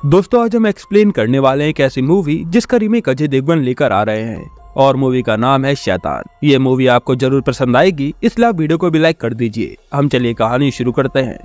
दोस्तों आज हम एक्सप्लेन करने वाले हैं एक ऐसी मूवी जिसका रीमेक अजय देवगन लेकर आ रहे हैं और मूवी का नाम है शैतान। ये मूवी आपको जरूर पसंद आएगी, इसलिए आप वीडियो को भी लाइक कर दीजिए। हम चलिए कहानी शुरू करते हैं।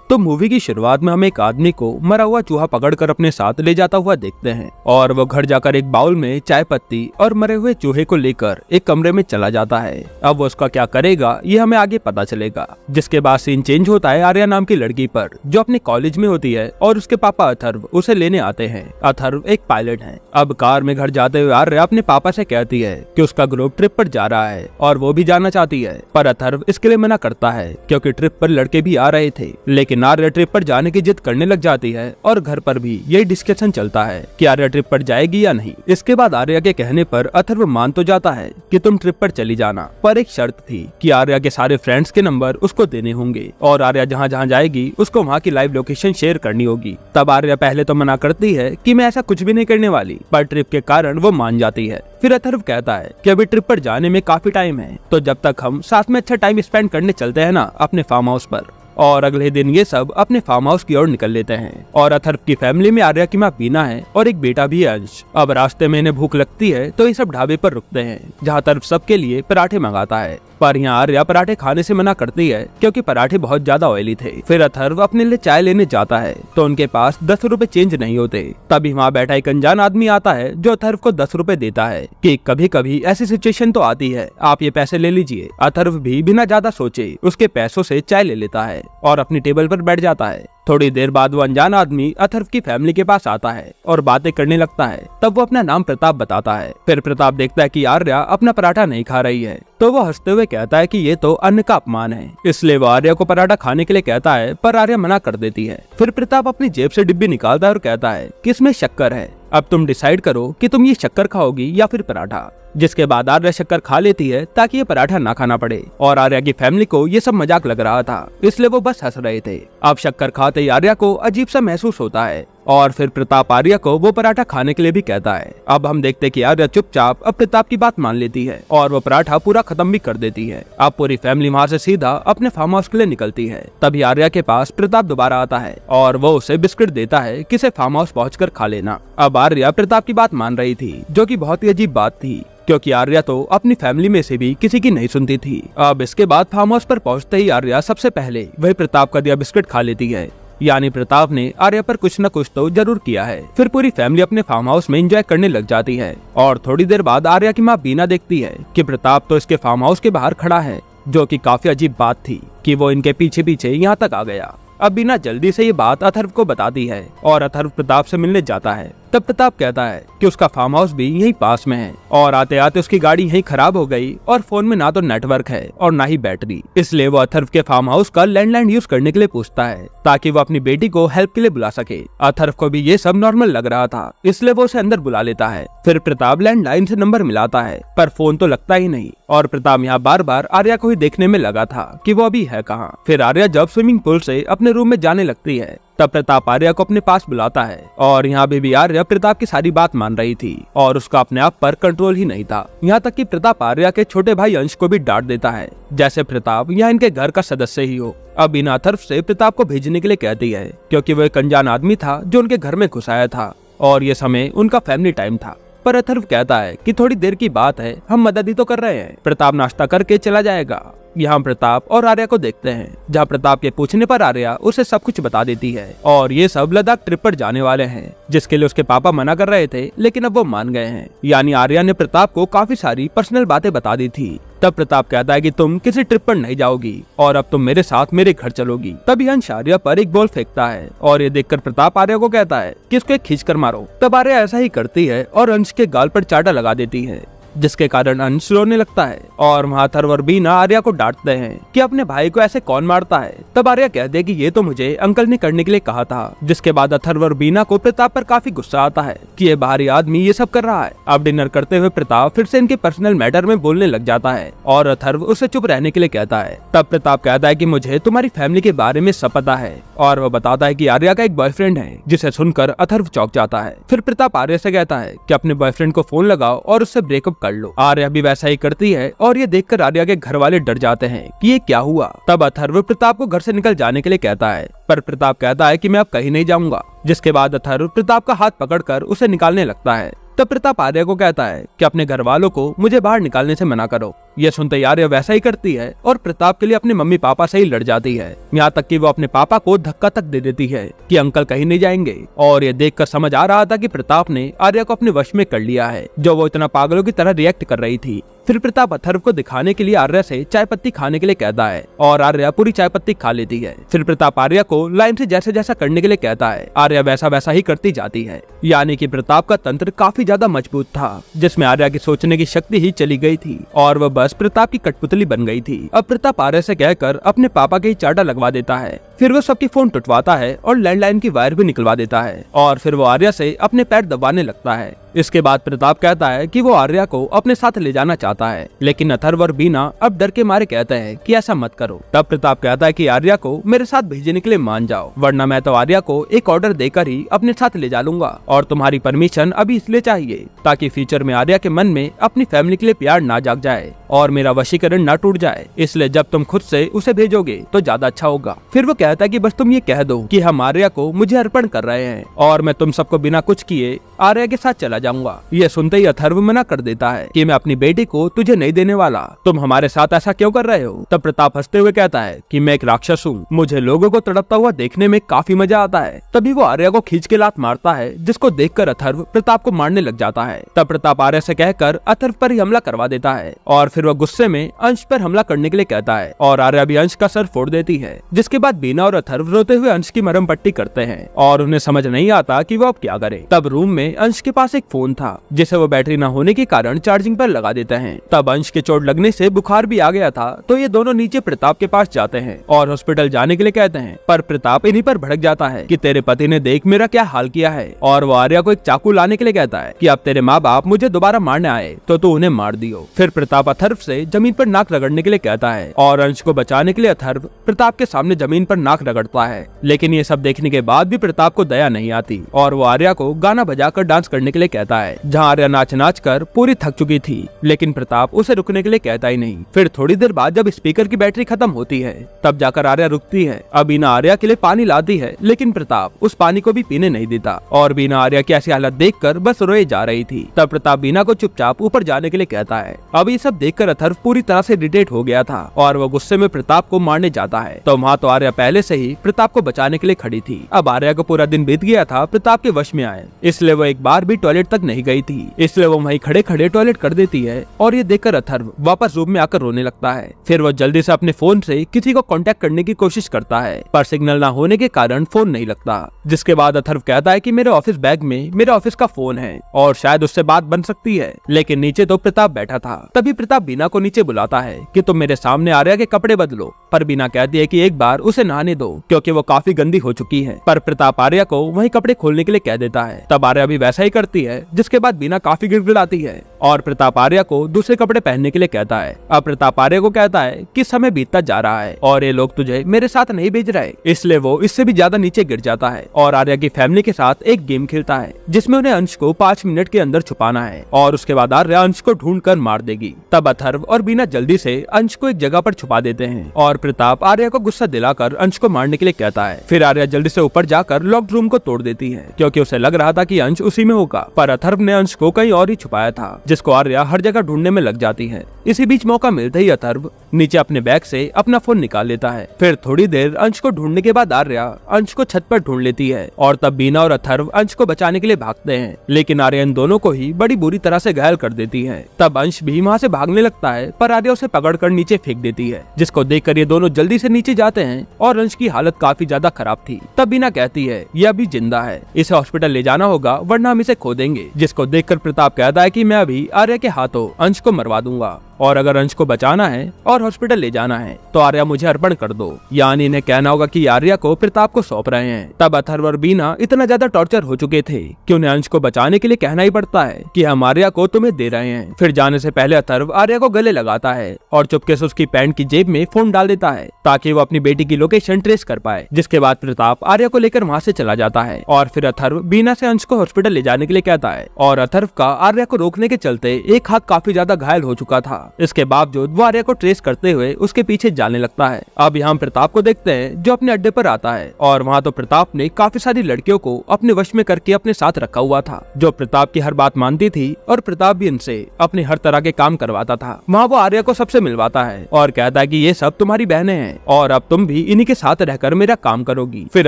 तो मूवी की शुरुआत में हम एक आदमी को मरा हुआ चूहा पकड़कर अपने साथ ले जाता हुआ देखते हैं और वो घर जाकर एक बाउल में चाय पत्ती और मरे हुए चूहे को लेकर एक कमरे में चला जाता है। अब वो उसका क्या करेगा ये हमें आगे पता चलेगा। जिसके बाद सीन चेंज होता है आर्या नाम की लड़की पर जो अपने कॉलेज में होती है और उसके पापा अथर्व उसे लेने आते हैं। अथर्व एक पायलट है। अब कार में घर जाते हुए आर्या अपने पापा से कहती है कि उसका ग्रुप ट्रिप पर जा रहा है और वो भी जाना चाहती है, पर अथर्व इसके लिए मना करता है क्योंकि ट्रिप पर लड़के भी आ रहे थे। लेकिन आर्या ट्रिप पर जाने की जिद करने लग जाती है और घर पर भी यही डिस्कशन चलता है कि आर्या ट्रिप पर जाएगी या नहीं। इसके बाद आर्या के कहने पर अथर्व मान तो जाता है कि तुम ट्रिप पर चली जाना, पर एक शर्त थी कि आर्या के सारे फ्रेंड्स के नंबर उसको देने होंगे और आर्या जहाँ जहाँ जाएगी उसको वहाँ की लाइव लोकेशन शेयर करनी होगी। तब आर्या पहले तो मना करती है कि मैं ऐसा कुछ भी नहीं करने वाली, पर ट्रिप के कारण वो मान जाती है। फिर अथर्व कहता है कि अभी ट्रिप पर जाने में काफी टाइम है, तो जब तक हम साथ में अच्छा टाइम स्पेंड करने चलते हैं ना अपने फार्म हाउस पर। और अगले दिन ये सब अपने फार्म हाउस की ओर निकल लेते हैं और अथर्व की फैमिली में आर्या की माँ बीना है और एक बेटा भी है अंश। अब रास्ते में इन्हें भूख लगती है तो ये सब ढाबे पर रुकते हैं जहाँ अथर्व सबके लिए पराठे मंगाता है, पर यहाँ आर्या पराठे खाने से मना करती है क्योंकि पराठे बहुत ज्यादा ऑयली थे। फिर अथर्व अपने लिए चाय लेने जाता है तो उनके पास 10 रुपए चेंज नहीं होते। तभी वहाँ बैठा एक अनजान आदमी आता है जो अथर्व को 10 रुपए देता है कि कभी कभी ऐसी सिचुएशन तो आती है, आप ये पैसे ले लीजिए। अथर्व भी बिना ज्यादा सोचे उसके पैसों से चाय ले लेता है और अपनी टेबल पर बैठ जाता है। थोड़ी देर बाद वो अनजान आदमी अथर्व की फैमिली के पास आता है और बातें करने लगता है। तब वो अपना नाम प्रताप बताता है। फिर प्रताप देखता है कि आर्या अपना पराठा नहीं खा रही है तो वो हंसते हुए कहता है कि ये तो अन्न का अपमान है, इसलिए वो आर्या को पराठा खाने के लिए कहता है, पर आर्या मना कर देती है। फिर प्रताप अपनी जेब से डिब्बी निकालता है और कहता है कि इसमें शक्कर है, अब तुम डिसाइड करो कि तुम ये शक्कर खाओगी या फिर पराठा। जिसके बाद आर्या शक्कर खा लेती है ताकि ये पराठा ना खाना पड़े और आर्या की फैमिली को ये सब मजाक लग रहा था, इसलिए वो बस हंस रहे थे। अब शक्कर खाते ही आर्या को अजीब सा महसूस होता है और फिर प्रताप आर्या को वो पराठा खाने के लिए भी कहता है। अब हम देखते कि आर्या चुपचाप अब प्रताप की बात मान लेती है और वो पराठा पूरा खत्म भी कर देती है। अब पूरी फैमिली वहाँ से सीधा अपने फार्म हाउस के लिए निकलती है। तभी आर्या के पास प्रताप दोबारा आता है और वो उसे बिस्किट देता है कि इसे फार्म हाउस पहुँचकर खा लेना। अब आर्या प्रताप की बात मान रही थी जो कि बहुत ही अजीब बात थी क्योंकि आर्या तो अपनी फैमिली में से भी किसी की नहीं सुनती थी। अब इसके बाद फार्म हाउस पर पहुंचते ही आर्या सबसे पहले वही प्रताप का दिया बिस्किट खा लेती है, यानी प्रताप ने आर्या पर कुछ न कुछ तो जरूर किया है। फिर पूरी फैमिली अपने फार्म हाउस में एंजॉय करने लग जाती है और थोड़ी देर बाद आर्या की माँ बीना देखती है कि प्रताप तो इसके फार्म हाउस के बाहर खड़ा है, जो कि काफी अजीब बात थी कि वो इनके पीछे पीछे यहाँ तक आ गया। अब बीना जल्दी से ये बात अथर्व को बताती है और अथर्व प्रताप से मिलने जाता है। तब प्रताप कहता है कि उसका फार्म हाउस भी यहीं पास में है और आते आते उसकी गाड़ी यहीं खराब हो गई और फोन में ना तो नेटवर्क है और ना ही बैटरी, इसलिए वो अथर्व के फार्म हाउस का लैंडलाइन यूज करने के लिए पूछता है ताकि वो अपनी बेटी को हेल्प के लिए बुला सके। अथर्व को भी ये सब नॉर्मल लग रहा था, इसलिए वो उसे अंदर बुला लेता है। फिर प्रताप लैंडलाइन से नंबर मिलाता है पर फोन तो लगता ही नहीं और प्रताप यहाँ बार बार आर्या को ही देखने में लगा था कि वो अभी है कहाँ। फिर आर्या जब स्विमिंग पूल से अपने रूम में जाने लगती है तब प्रताप आर्या को अपने पास बुलाता है और यहाँ भी आर्या प्रताप की सारी बात मान रही थी और उसका अपने आप पर कंट्रोल ही नहीं था। यहाँ तक कि प्रताप आर्या के छोटे भाई अंश को भी डांट देता है जैसे प्रताप यहाँ इनके घर का सदस्य ही हो। अब बिना अथर्व से प्रताप को भेजने के लिए कहती है क्योंकि वो एक अनजान आदमी था जो उनके घर में घुस आया था और ये समय उनका फैमिली टाइम था। पर अथर्व कहता है कि थोड़ी देर की बात है, हम मदद ही तो कर रहे हैं। प्रताप नाश्ता करके चला जाएगा। यहाँ प्रताप और आर्या को देखते हैं जहाँ प्रताप के पूछने पर आर्या उसे सब कुछ बता देती है और ये सब लद्दाख ट्रिप पर जाने वाले हैं जिसके लिए उसके पापा मना कर रहे थे, लेकिन अब वो मान गए हैं। यानी आर्या ने प्रताप को काफी सारी पर्सनल बातें बता दी थी। तब प्रताप कहता है कि तुम किसी ट्रिप पर नहीं जाओगी और अब तुम मेरे साथ मेरे घर चलोगी। तभी अंश आर्या पर एक बॉल फेंकता है और ये देखकर प्रताप आर्या को कहता है कि इसको खींच कर मारो। तब आर्या ऐसा ही करती है और अंश के गाल पर चाटा लगा देती है जिसके कारण अंश रोने लगता है और वहाँ अथर्व और बीना आर्या को डांटते हैं कि अपने भाई को ऐसे कौन मारता है। तब आर्या कहते हैं कि ये तो मुझे अंकल ने करने के लिए कहा था। जिसके बाद अथर्व और बीना को प्रताप पर काफी गुस्सा आता है कि ये बाहरी आदमी ये सब कर रहा है। अब डिनर करते हुए प्रताप फिर से इनके पर्सनल मैटर में बोलने लग जाता है और अथर्व उसे चुप रहने के लिए कहता है। तब प्रताप कहता है कि मुझे तुम्हारी फैमिली के बारे में सब पता है और वो बताता है कि आर्या का एक बॉयफ्रेंड है, जिसे सुनकर अथर्व चौंक जाता है। फिर प्रताप आर्या से कहता है कि अपने बॉयफ्रेंड को फोन लगाओ और उससे ब्रेकअप कर लो। आर्या भी वैसा ही करती है और ये देखकर आर्या के घर वाले डर जाते हैं कि ये क्या हुआ। तब अथर्व प्रताप को घर से निकल जाने के लिए कहता है, पर प्रताप कहता है कि मैं अब कहीं नहीं जाऊंगा। जिसके बाद अथर्व प्रताप का हाथ पकड़कर उसे निकालने लगता है। तब प्रताप आर्या को कहता है कि अपने घर वालों को मुझे बाहर निकालने से मना करो। यह सुनते ही आर्या वैसा ही करती है और प्रताप के लिए अपने मम्मी पापा से ही लड़ जाती है। यहाँ तक कि वो अपने पापा को धक्का तक दे देती है कि अंकल कहीं नहीं जाएंगे। और ये देखकर समझ आ रहा था कि प्रताप ने आर्या को अपने वश में कर लिया है, जो वो इतना पागलों की तरह रिएक्ट कर रही थी। फिर प्रताप अथर्व को दिखाने के लिए आर्या से चाय पत्ती खाने के लिए कहता है और आर्या पूरी चाय पत्ती खा लेती है। फिर प्रताप आर्या को लाइन से जैसे जैसा करने के लिए कहता है, आर्या वैसा वैसा ही करती जाती है। यानी कि प्रताप का तंत्र काफी ज्यादा मजबूत था, जिसमें आर्या की सोचने की शक्ति ही चली गई थी और वह बस प्रताप की कठपुतली बन गई थी। अब प्रताप आर्या से कहकर अपने पापा के ही चाटा लगवा देता है। फिर वो सबकी फोन टुटवाता है और लैंडलाइन की वायर भी निकलवा देता है और फिर वो आर्या से अपने पैर दबाने लगता है। इसके बाद प्रताप कहता है कि वो आर्या को अपने साथ ले जाना चाहता है, लेकिन अथर्व और बीना अब डर के मारे कहते हैं कि ऐसा मत करो। तब प्रताप कहता है कि आर्या को मेरे साथ भेजने के लिए मान जाओ, वरना मैं तो आर्या को एक ऑर्डर देकर ही अपने साथ ले जा लूंगा और तुम्हारी परमिशन अभी इसलिए चाहिए ताकि फ्यूचर में आर्या के मन में अपनी फैमिली के लिए प्यार ना जाग जाए और मेरा वशीकरण ना टूट जाए। इसलिए जब तुम खुद से उसे भेजोगे तो ज्यादा अच्छा होगा। फिर वो कहता है कि बस तुम ये कह दो कि हम आर्या को मुझे अर्पण कर रहे हैं और मैं तुम सबको बिना कुछ किए आर्या के साथ चला जाऊंगा। ये सुनते ही अथर्व मना कर देता है कि मैं अपनी बेटी को तुझे नहीं देने वाला, तुम हमारे साथ ऐसा क्यों कर रहे हो। तब प्रताप हंसते हुए कहता है कि मैं एक राक्षस हूँ, मुझे लोगों को तड़पता हुआ देखने में काफी मजा आता है। तभी वो आर्या को खींच के लात मारता है, जिसको देखकर अथर्व प्रताप को मारने लग जाता है। तब प्रताप आर्या से कहकर अथर्व पर ही हमला करवा देता है और फिर वह गुस्से में अंश पर हमला करने के लिए कहता है और आर्या भी अंश का सर फोड़ देती है। जिसके बाद बीना और अथर्व रोते हुए अंश की मरहम पट्टी करते हैं और उन्हें समझ नहीं आता कि वो अब क्या करे। तब रूम में अंश के पास एक फोन था, जिसे वो बैटरी न होने के कारण चार्जिंग पर लगा देते हैं। तब अंश के चोट लगने से बुखार भी आ गया था, तो ये दोनों नीचे प्रताप के पास जाते हैं और हॉस्पिटल जाने के लिए कहते हैं। पर प्रताप इन्हीं पर भड़क जाता है कि तेरे पति ने देख मेरा क्या हाल किया है और वो आर्या को एक चाकू लाने के लिए कहता है कि अब तेरे माँ बाप मुझे दोबारा मारने आए तो तू उन्हें मार दियो। फिर प्रताप अथर्व से जमीन पर नाक रगड़ने के लिए कहता है और अंश को बचाने के लिए अथर्व प्रताप के सामने जमीन पर नाक रगड़ता है। लेकिन ये सब देखने के बाद भी प्रताप को दया नहीं आती और वो आर्या को गाना बजाकर डांस करने के लिए कहता है, जहाँ आर्या नाच नाच कर पूरी थक चुकी थी। लेकिन प्रताप उसे रुकने के लिए कहता ही नहीं। फिर थोड़ी देर बाद जब स्पीकर की बैटरी खत्म होती है, तब जाकर आर्या रुकती है। अब बीना आर्या के लिए पानी लाती है, लेकिन प्रताप उस पानी को भी पीने नहीं देता और बीना आर्या की ऐसी हालत देखकर बस रोए जा रही थी। तब प्रताप बीना को चुपचाप ऊपर जाने के लिए कहता है। अब ये सब देखकर अथर्व पूरी तरह से इरिटेट हो गया था और वो गुस्से में प्रताप को मारने जाता है। तो वहाँ तो आर्या पहले से ही प्रताप को बचाने के लिए खड़ी थी। अब आर्या को पूरा दिन बीत गया था प्रताप के वश में आए, इसलिए वो एक बार भी टॉयलेट तक नहीं गई थी। इसलिए वो वहीं खड़े खड़े टॉयलेट कर देती है और ये देखकर अथर्व वापस रूम में आकर रोने लगता है। फिर वो जल्दी से अपने फोन से किसी को कांटेक्ट करने की कोशिश करता है, पर सिग्नल ना होने के कारण फोन नहीं लगता। जिसके बाद अथर्व कहता है कि मेरे ऑफिस बैग में मेरे ऑफिस का फोन है और शायद उससे बात बन सकती है। लेकिन नीचे तो प्रताप बैठा था। तभी प्रताप बीना को नीचे बुलाता है कि तुम मेरे सामने आर्या के कपड़े बदलो, पर बीना कहती है कि एक बार उसे नहाने दो क्योंकि वो काफी गंदी हो चुकी है। पर प्रताप आर्या को वही कपड़े खोलने के लिए कह देता है। तब आर्या भी वैसा ही करती है, जिसके बाद बीना काफी गिड़गिड़ाती है और प्रताप आर्या को दूसरे कपड़े पहनने के लिए कहता है। अब प्रताप आर्या को कहता है कि समय बीतता जा रहा है और ये लोग तुझे मेरे साथ नहीं भेज रहे, इसलिए वो इससे भी ज्यादा नीचे गिर जाता है और आर्या की फैमिली के साथ एक गेम खेलता है, जिसमें उन्हें अंश को 5 मिनट के अंदर छुपाना है और उसके बाद आर्या अंश को ढूंढ कर मार देगी। तब अथर्व और बीना जल्दी से अंश को एक जगह पर छुपा देते हैं और प्रताप आर्या को गुस्सा दिलाकर अंश को मारने के लिए कहता है। फिर आर्या जल्दी से ऊपर जाकर लॉक्ड रूम को तोड़ देती है क्योंकि उसे लग रहा था कि अंश उसी में होगा, पर अथर्व ने अंश को कहीं और ही छुपाया था, जिसको आर्या हर जगह ढूंढने में लग जाती है। इसी बीच मौका मिलते ही अथर्व नीचे अपने बैग से अपना फोन निकाल लेता है। फिर थोड़ी देर अंश को ढूंढने के बाद आर्या अंश को छत पर ढूंढ लेती है और तब बीना और अथर्व अंश को बचाने के लिए भागते हैं, लेकिन आर्या इन दोनों को ही बड़ी बुरी तरह से घायल कर देती है। तब अंश भी वहाँ से भागने लगता है, पर आर्या उसे पकड़कर नीचे फेंक देती है, जिसको देखकर ये दोनों जल्दी से नीचे जाते हैं और अंश की हालत काफी ज्यादा खराब थी। तब बीना कहती है ये अभी जिंदा है, इसे हॉस्पिटल ले जाना होगा वरना हम इसे खो देंगे। जिसको देखकर प्रताप कहता है कि मैं अभी आर्या के हाथों अंश को मरवा दूंगा। और अगर अंश को बचाना है और हॉस्पिटल ले जाना है तो आर्या मुझे अर्पण कर दो। यानी इन्हें कहना होगा कि आर्या को प्रताप को सौंप रहे हैं। तब अथर्व और बीना इतना ज्यादा टॉर्चर हो चुके थे कि उन्हें अंश को बचाने के लिए कहना ही पड़ता है कि हम आर्या को तुम्हें दे रहे हैं। फिर जाने से पहले अथर्व आर्या को गले लगाता है और चुपके से उसकी पैंट की जेब में फोन डाल देता है ताकि वो अपनी बेटी की लोकेशन ट्रेस कर पाए। जिसके बाद प्रताप आर्या को लेकर वहाँ से चला जाता है और फिर अथर्व बीना से अंश को हॉस्पिटल ले जाने के लिए कहता है और अथर्व का आर्या को रोकने के चलते एक हाथ काफी ज्यादा घायल हो चुका था। इसके बावजूद वो आर्या को ट्रेस करते हुए उसके पीछे जाने लगता है। अब यहाँ प्रताप को देखते हैं जो अपने अड्डे पर आता है और वहाँ तो प्रताप ने काफी सारी लड़कियों को अपने वश में करके अपने साथ रखा हुआ था जो प्रताप की हर बात मानती थी और प्रताप भी इनसे अपने हर तरह के काम करवाता था। वहाँ वो आर्या को सबसे मिलवाता है और कहता है कि ये सब तुम्हारी बहनें हैं और अब तुम भी इन्हीं के साथ रहकर मेरा काम करोगी। फिर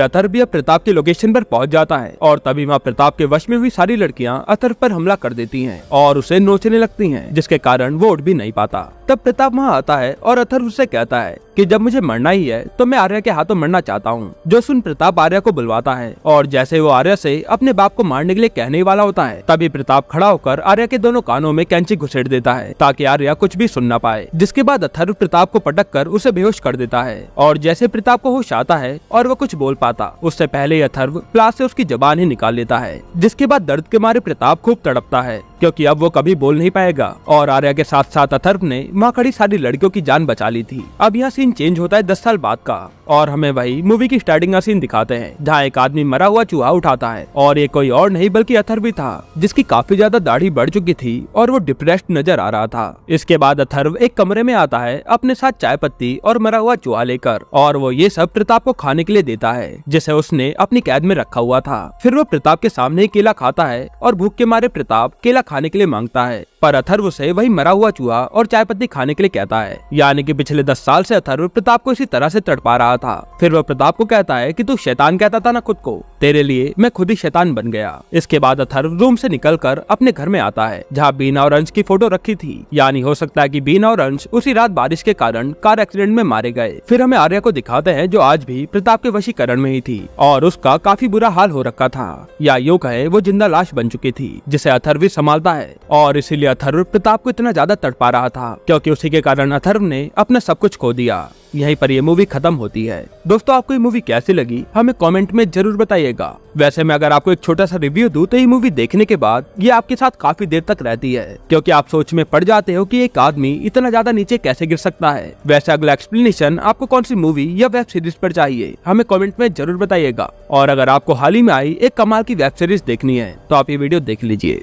अथर्व भी अब प्रताप की लोकेशन पर पहुंच जाता है और तभी वहाँ प्रताप के वश में हुई सारी लड़कियां अथर्व पर हमला कर देती हैं और उसे नोचने लगती हैं जिसके कारण वो उठ भी नहीं पाता। तब प्रताप वहाँ आता है और अथर्व उससे कहता है कि जब मुझे मरना ही है तो मैं आर्या के हाथों मरना चाहता हूँ। जो सुन प्रताप आर्या को बुलवाता है और जैसे वो आर्या से अपने बाप को मारने के लिए कहने वाला होता है तभी प्रताप खड़ा होकर आर्या के दोनों कानों में कैंची घुसेड़ देता है ताकि आर्या कुछ भी सुन ना पाए। जिसके बाद अथर्व प्रताप को पटक कर उसे बेहोश कर देता है और जैसे प्रताप को होश आता है और वो कुछ बोल पाता उससे पहले ही अथर्व प्लास से उसकी जबान ही निकाल लेता है। जिसके बाद दर्द के मारे प्रताप खूब तड़पता है क्योंकि अब वो कभी बोल नहीं पाएगा और आर्या के साथ साथ अथर्व ने वहाँ खड़ी सारी लड़कियों की जान बचा ली थी। अब यह सीन चेंज होता है 10 साल बाद का और हमें वही मूवी की स्टार्टिंग का सीन दिखाते हैं जहाँ एक आदमी मरा हुआ चूहा उठाता है और ये कोई और नहीं बल्कि अथर्व भी था जिसकी काफी ज्यादा दाढ़ी बढ़ चुकी थी और वो डिप्रेस्ड नजर आ रहा था। इसके बाद अथर्व एक कमरे में आता है अपने साथ चाय पत्ती और मरा हुआ चूहा लेकर और वो ये सब प्रताप को खाने के लिए देता है जिसे उसने अपनी कैद में रखा हुआ था। फिर वो प्रताप के सामने केला खाता है और भूख के मारे प्रताप केला खाने के लिए मांगता है पर अथर्व उसे वही मरा हुआ चूहा और चाय पत्ती खाने के लिए कहता है। यानी कि पिछले 10 साल से अथर्व प्रताप को इसी तरह से तड़पा रहा था। फिर वो प्रताप को कहता है कि तू शैतान कहता था ना खुद को, तेरे लिए मैं खुद ही शैतान बन गया। इसके बाद अथर्व रूम से निकलकर अपने घर में आता है जहाँ बीना और अंश की फोटो रखी थी। यानी हो सकता है कि बीना और अंश उसी रात बारिश के कारण कार एक्सीडेंट में मारे गए। फिर हमें आर्या को दिखाते हैं जो आज भी प्रताप के वशीकरण में ही थी और उसका काफी बुरा हाल हो रखा था या यूं कहे वो जिंदा लाश बन चुकी थी जिसे अथर्व भी संभालता है और इसीलिए अथर्व प्रताप को इतना ज्यादा तड़पा रहा था क्योंकि उसी के कारण अथर्व ने अपना सब कुछ खो दिया। यहीं पर ये मूवी खत्म होती है। दोस्तों आपको ये मूवी कैसी लगी हमें कमेंट में जरूर बताइएगा। वैसे मैं अगर आपको एक छोटा सा रिव्यू दूं तो ये मूवी देखने के बाद ये आपके साथ काफी देर तक रहती है क्योंकि आप सोच में पड़ जाते हो कि एक आदमी इतना ज्यादा नीचे कैसे गिर सकता है। वैसे अगला एक्सप्लेनेशन आपको कौन सी मूवी या वेब सीरीज पर चाहिए हमें कमेंट में जरूर बताइएगा और अगर आपको हाल ही में आई एक कमाल की वेब सीरीज देखनी है तो आप ये वीडियो देख लीजिए।